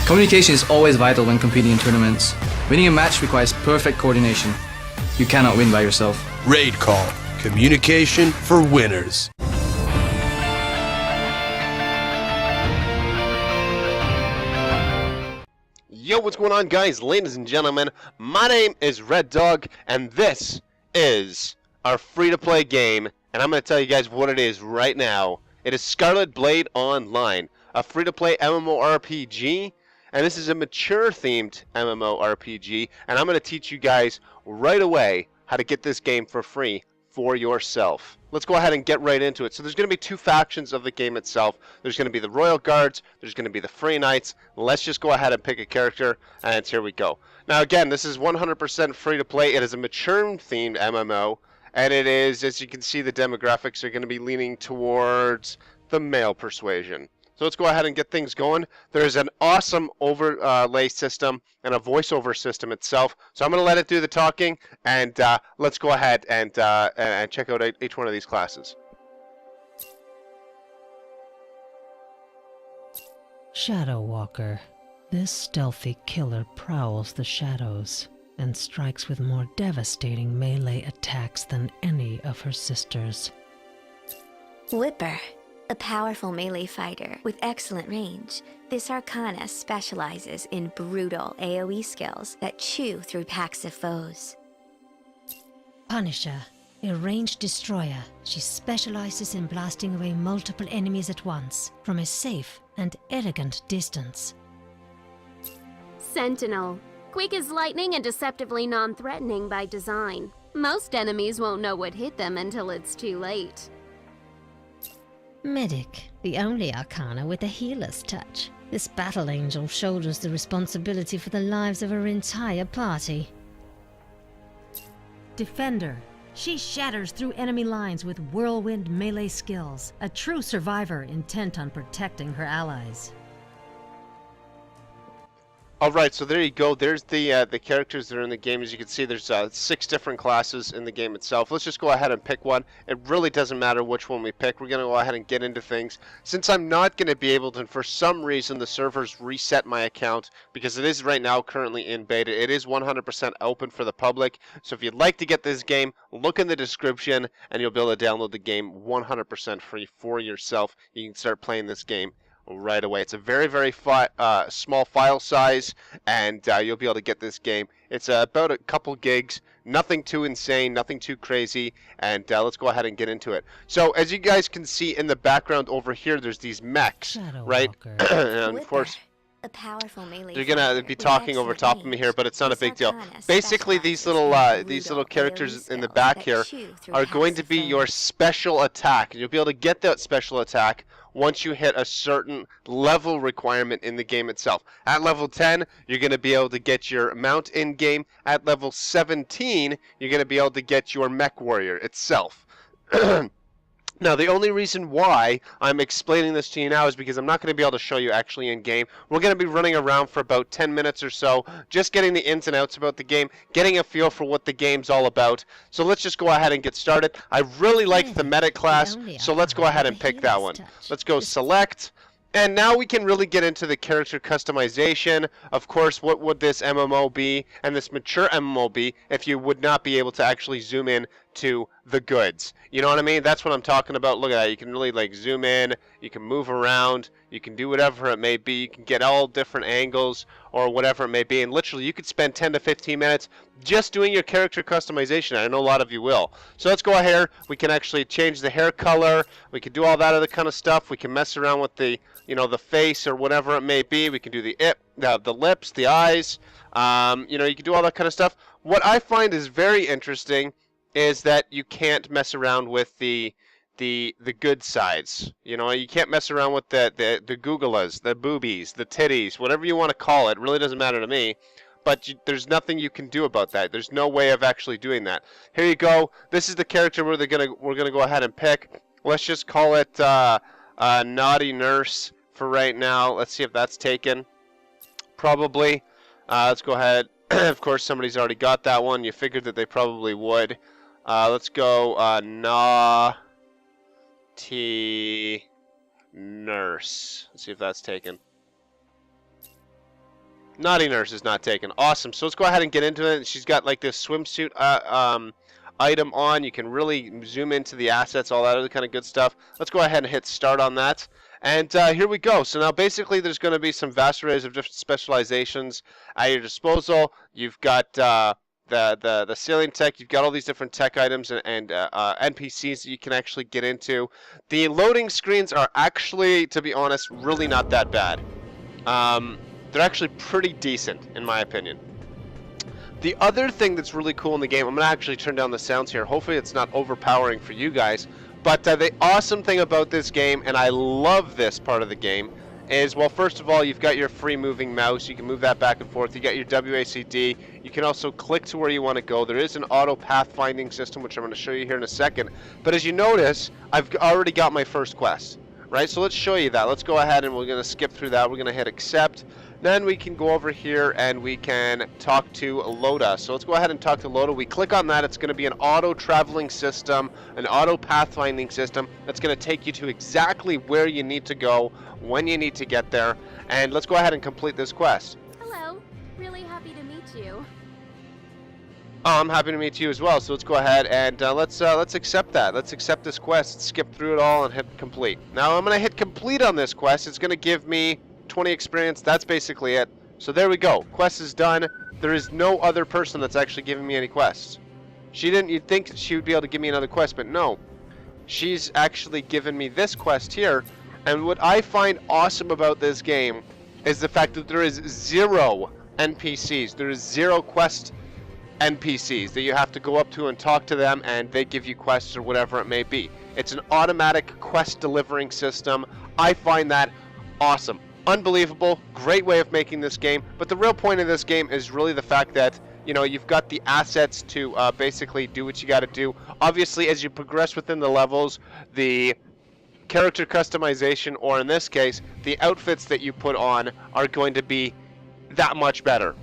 Communication is always vital when competing in tournaments. Winning a match requires perfect coordination. You cannot win by yourself. Raid Call. Communication for winners. Yo, what's going on, guys, ladies and gentlemen? My name is Red Dog, and this is our free-to-play game, and I'm going to tell you guys what it is right now. It is Scarlet Blade Online, a free-to-play MMORPG, and this is a mature-themed MMORPG, and I'm going to teach you guys right away how to get this game for free for yourself. Let's go ahead and get right into it. So there's going to be two factions of the game itself. There's going to be the Royal Guards, there's going to be the Free Knights. Let's just go ahead and pick a character, and here we go. Now again, this is 100% free to play. It is a mature-themed MMO, and it is, as you can see, the demographics are going to be leaning towards the male persuasion. So let's go ahead and get things going. There's an awesome overlay system and a voiceover system itself. So I'm going to let it do the talking, and let's go ahead and check out each one of these classes. Shadow Walker. This stealthy killer prowls the shadows and strikes with more devastating melee attacks than any of her sisters. Whipper. A powerful melee fighter with excellent range, this Arcana specializes in brutal AoE skills that chew through packs of foes. Punisher, a ranged destroyer. She specializes in blasting away multiple enemies at once, from a safe and elegant distance. Sentinel. Quick as lightning and deceptively non-threatening by design. Most enemies won't know what hit them until it's too late. Medic, the only Arcana with a healer's touch. This battle angel shoulders the responsibility for the lives of her entire party. Defender. She shatters through enemy lines with whirlwind melee skills. A true survivor intent on protecting her allies. Alright, so there you go. There's the characters that are in the game. As you can see, there's 6 different classes in the game itself. Let's just go ahead and pick one. It really doesn't matter which one we pick. We're going to go ahead and get into things. Since I'm not going to be able to, and for some reason the servers reset my account, because it is right now currently in beta. It is 100% open for the public. So if you'd like to get this game, look in the description, and you'll be able to download the game 100% free for yourself. You can start playing this game right away. It's a very, very small file size, and you'll be able to get this game. It's about a couple gigs, nothing too insane, nothing too crazy, and let's go ahead and get into it. So as you guys can see in the background over here, there's these mechs, Shadow right? And of course, A powerful melee they're gonna be talking over top of me here, but it's not a big deal. Basically, these little characters in the back here are going to be your special attack. You'll be able to get that special attack once you hit a certain level requirement in the game itself. At level 10, you're going to be able to get your mount in-game. At level 17, you're going to be able to get your mech warrior itself. Now, the only reason why I'm explaining this to you now is because I'm not going to be able to show you actually in-game. We're going to be running around for about 10 minutes or so, just getting the ins and outs about the game, getting a feel for what the game's all about. So let's just go ahead and get started. I really like the medic class, so let's go ahead and pick that one. Let's go select. And now we can really get into the character customization. Of course, what would this MMO be, and this mature MMO be, if you would not be able to actually zoom in to the goods? You know what I mean? That's what I'm talking about. Look at that. You can really like zoom in, you can move around, you can do whatever it may be, you can get all different angles or whatever it may be, and literally you could spend 10 to 15 minutes just doing your character customization. I know a lot of you will. So let's go ahead. We can actually change the hair color, we can do all that other kind of stuff. We can mess around with the, you know, the face or whatever it may be. We can do the lips, the eyes, you know, you can do all that kind of stuff. What I find is very interesting is that you can't mess around with the good sides. You know, you can't mess around with the googalas, the boobies, the titties, whatever you want to call it. It really doesn't matter to me. But there's nothing you can do about that. There's no way of actually doing that. Here you go. This is the character we're gonna go ahead and pick. Let's just call it Naughty Nurse for right now. Let's see if that's taken. Probably. Let's go ahead. Of course, somebody's already got that one. You figured that they probably would. Let's go Naughty Nurse. Let's see if that's taken. Naughty nurse is not taken. Awesome. So let's go ahead and get into it. She's got like this swimsuit item on. You can really zoom into the assets, all that other kind of good stuff. Let's go ahead and hit start on that. And here we go. So now basically there's going to be some vast arrays of different specializations at your disposal. You've got the ceiling tech. You've got all these different tech items and NPCs that you can actually get into. The loading screens are actually, to be honest, really not that bad. They're actually pretty decent, in my opinion. The other thing that's really cool in the game, I'm going to actually turn down the sounds here. Hopefully it's not overpowering for you guys. But the awesome thing about this game, and I love this part of the game, is, well, first of all, you've got your free moving mouse. You can move that back and forth. You got your WASD. You can also click to where you want to go. There is an auto pathfinding system, which I'm going to show you here in a second. But as you notice, I've already got my first quest, right? So let's show you that. Let's go ahead and we're going to skip through that. We're going to hit accept. Then we can go over here and we can talk to Loda. So let's go ahead and talk to Loda. We click on that. It's going to be an auto traveling system, an auto pathfinding system that's going to take you to exactly where you need to go, when you need to get there. And let's go ahead and complete this quest. Hello. Really happy to meet you. Oh, I'm happy to meet you as well. So let's go ahead and let's accept that. Let's accept this quest, skip through it all, and hit complete. Now I'm going to hit complete on this quest. It's going to give me 20 experience. That's basically it. So there we go. Quest is done. There is no other person that's actually giving me any quests. You'd think she would be able to give me another quest, but no. She's actually given me this quest here. And what I find awesome about this game is the fact that there is 0 NPCs. There is 0 quest NPCs that you have to go up to and talk to them, and they give you quests or whatever it may be. It's an automatic quest delivering system. I find that awesome. Unbelievable. Great way of making this game. But the real point of this game is really the fact that, you know, you've got the assets to basically do what you got to do. Obviously, as you progress within the levels, the character customization, or in this case, the outfits that you put on, are going to be that much better.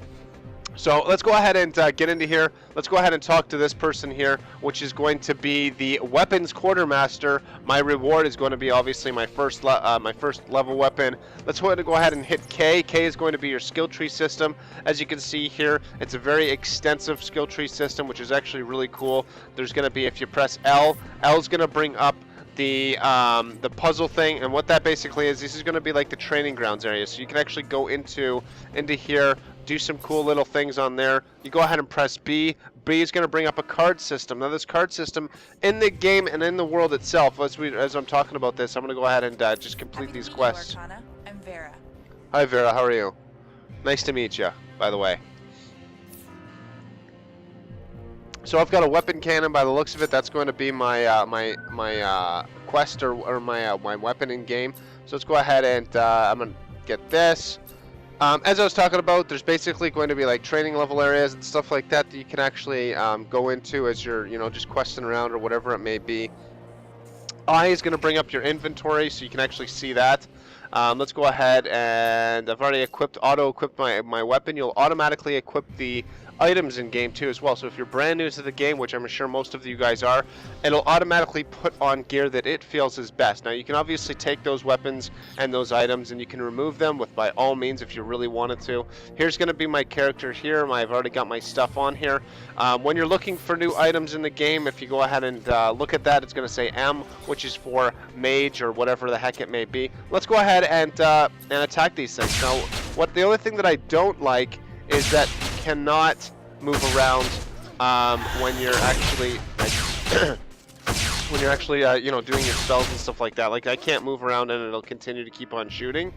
So let's go ahead and get into here. Let's go ahead and talk to this person here, which is going to be the weapons quartermaster. My reward is going to be obviously my first level weapon. Let's go ahead and hit K. K is going to be your skill tree system. As you can see here, it's a very extensive skill tree system, which is actually really cool. There's going to be, if you press L, L is going to bring up the puzzle thing, and what that basically is, this is going to be like the training grounds area. So you can actually go into here, do some cool little things on there. You go ahead and press B. B is going to bring up a card system. Now this card system in the game and in the world itself, as I'm talking about this, I'm going to go ahead and just complete these quests. I'm Vera. Hi Vera, how are you? Nice to meet you, by the way. So I've got a weapon cannon. By the looks of it, that's going to be my my quest or my weapon in game. So let's go ahead and I'm gonna get this. As I was talking about, there's basically going to be like training level areas and stuff like that that you can actually go into as you're, you know, just questing around or whatever it may be. I is going to bring up your inventory so you can actually see that. Let's go ahead, and I've already auto-equipped my weapon. You'll automatically equip the items in game too as well. So if you're brand new to the game, which I'm sure most of you guys are, it'll automatically put on gear that it feels is best. Now you can obviously take those weapons and those items and you can remove them by all means if you really wanted to. Here's going to be my character here. I've already got my stuff on here. When you're looking for new items in the game, if you go ahead and look at that, it's going to say M, which is for mage or whatever the heck it may be. Let's go ahead and attack these things. Now, the only thing that I don't like is that you cannot move around when you're actually you know, doing your spells and stuff like that. Like, I can't move around and it'll continue to keep on shooting.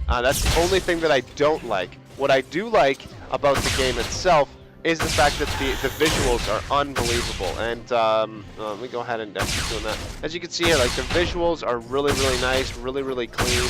That's the only thing that I don't like. What I do like about the game itself is the fact that the visuals are unbelievable. And let me go ahead and keep doing that. As you can see here, like, the visuals are really, really nice, really, really clean.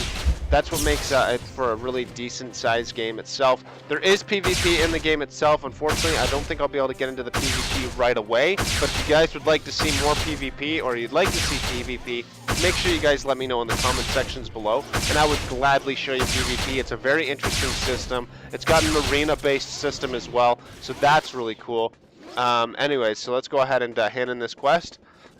That's what makes it for a really decent sized game itself. There is PvP in the game itself. Unfortunately, I don't think I'll be able to get into the PvP right away. But if you guys would like to see more PvP, or you'd like to see PvP, make sure you guys let me know in the comment sections below, and I would gladly show you PvP. It's a very interesting system. It's got an arena-based system as well, so that's really cool. Anyways, so let's go ahead and hand in this quest,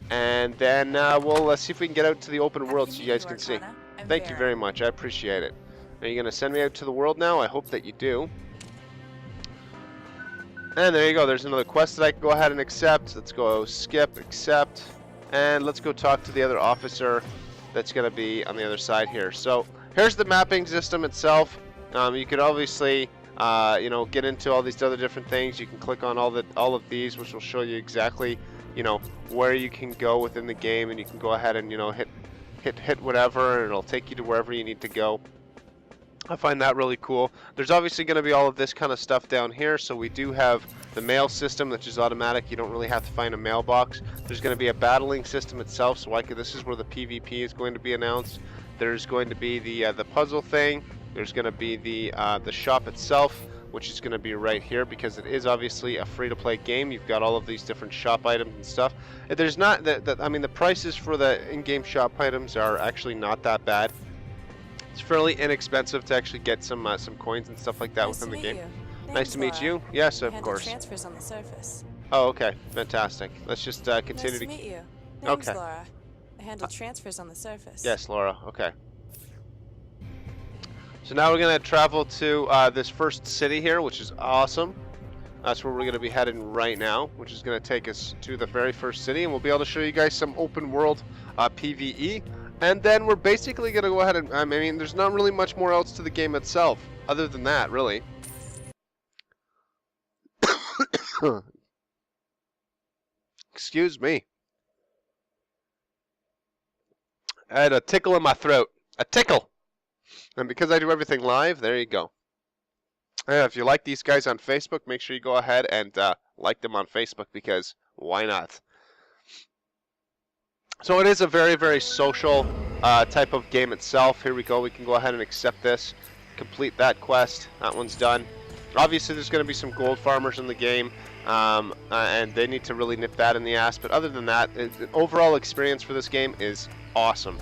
and then we'll see if we can get out to the open world so you guys can see. Thank you very much. I appreciate it. Are you going to send me out to the world now? I hope that you do. And there you go. There's another quest that I can go ahead and accept. Let's go skip, accept, and let's go talk to the other officer that's going to be on the other side here. So here's the mapping system itself. You can obviously, you know, get into all these other different things. You can click on all of these, which will show you exactly, you know, where you can go within the game, and you can go ahead and, you know, hit whatever, and it'll take you to wherever you need to go. I find that really cool. There's obviously going to be all of this kind of stuff down here. So we do have the mail system, which is automatic. You don't really have to find a mailbox. There's going to be a battling system itself. So this is where the PvP is going to be announced. There's going to be the puzzle thing. There's going to be the shop itself, which is going to be right here because it is obviously a free-to-play game. You've got all of these different shop items and stuff. There's not I mean, the prices for the in-game shop items are actually not that bad. It's fairly inexpensive to actually get some coins and stuff like that within the game. Nice to meet you. Yes, of course. Transfers on the surface. Oh, okay, fantastic. Let's just continue to meet you. Name's okay. Laura. I handle transfers on the surface. Yes, Laura. Okay. So now we're gonna travel to this first city here, which is awesome. That's where we're gonna be heading right now, which is gonna take us to the very first city, and we'll be able to show you guys some open world PvE. And then we're basically going to go ahead and, I mean, there's not really much more else to the game itself, other than that, really. Excuse me. I had a tickle in my throat. A tickle! And because I do everything live, there you go. If you like these guys on Facebook, make sure you go ahead and like them on Facebook, because why not? So it is a very, very social type of game itself. Here we go. We can go ahead and accept this. Complete that quest. That one's done. Obviously, there's going to be some gold farmers in the game, and they need to really nip that in the ass. But other than that, the overall experience for this game is awesome.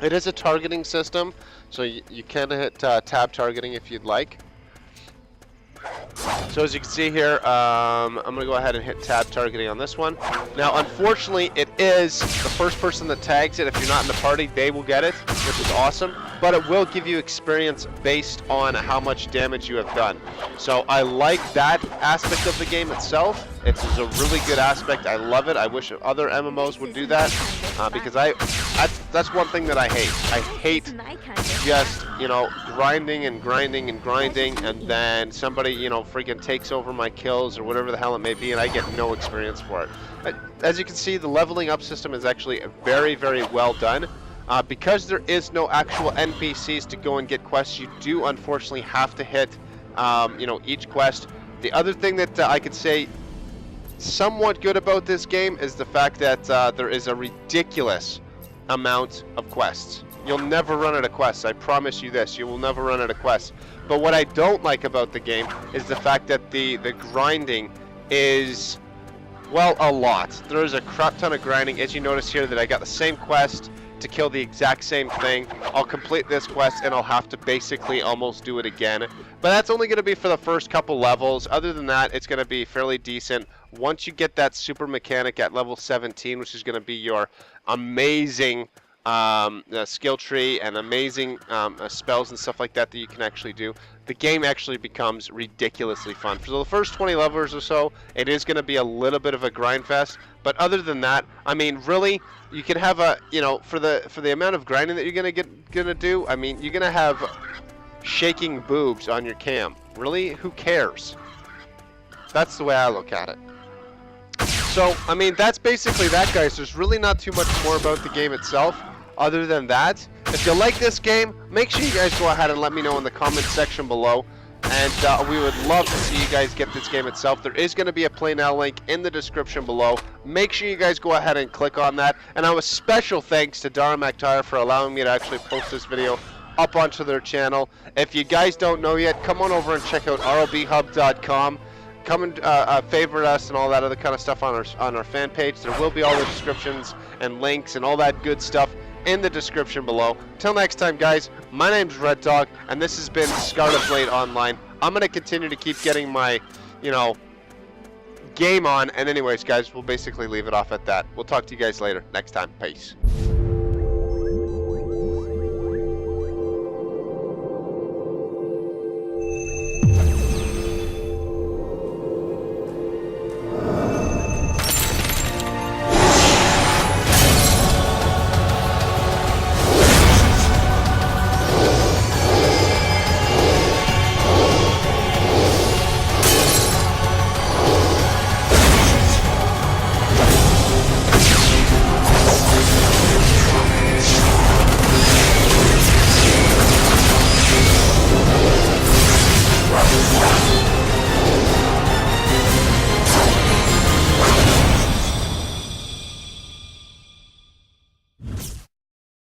It is a targeting system, so you can hit tab targeting if you'd like. So as you can see here, I'm going to go ahead and hit tab targeting on this one. Now, unfortunately, it is the first person that tags it. If you're not in the party, they will get it, which is awesome. But it will give you experience based on how much damage you have done. So I like that aspect of the game itself. It's a really good aspect. I love it. I wish other MMOs would do that, because that's one thing that I hate. I hate just, you know, grinding and grinding and grinding, and then somebody, you know, freaking takes over my kills or whatever the hell it may be, and I get no experience for it. As you can see, the leveling up system is actually very, very well done. Because there is no actual NPCs to go and get quests, you do unfortunately have to hit, you know, each quest. The other thing that I could say somewhat good about this game is the fact that there is a ridiculous amount of quests. You'll never run out of quests. I promise you this. You will never run out of quests. But what I don't like about the game is the fact that the grinding is, well, a lot. There's a crap ton of grinding. As you notice here, that I got the same quest to kill the exact same thing. I'll complete this quest and I'll have to basically almost do it again. But that's only going to be for the first couple levels. Other than that, it's going to be fairly decent. Once you get that super mechanic at level 17, which is going to be your amazing skill tree and amazing spells and stuff like that that you can actually do, the game actually becomes ridiculously fun. For the first 20 levels or so, it is going to be a little bit of a grind fest, but other than that, I mean, really, you can have a, you know, for the amount of grinding that you're gonna do, I mean, you're gonna have shaking boobs on your cam. Really, who cares? That's the way I look at it. So, I mean, that's basically that, guys. There's really not too much more about the game itself. Other than that, if you like this game, make sure you guys go ahead and let me know in the comment section below. And we would love to see you guys get this game itself. There is going to be a Play Now link in the description below. Make sure you guys go ahead and click on that. And a special thanks to Dara McTire for allowing me to actually post this video up onto their channel. If you guys don't know yet, come on over and check out robhub.com. Come and favorite us and all that other kind of stuff on our fan page. There will be all the descriptions and links and all that good stuff in the description below. Till next time, guys, my name's Red Dog, and this has been Scarlet Blade Online. I'm going to continue to keep getting my, you know, game on. And anyways, guys, we'll basically leave it off at that. We'll talk to you guys later. Next time. Peace.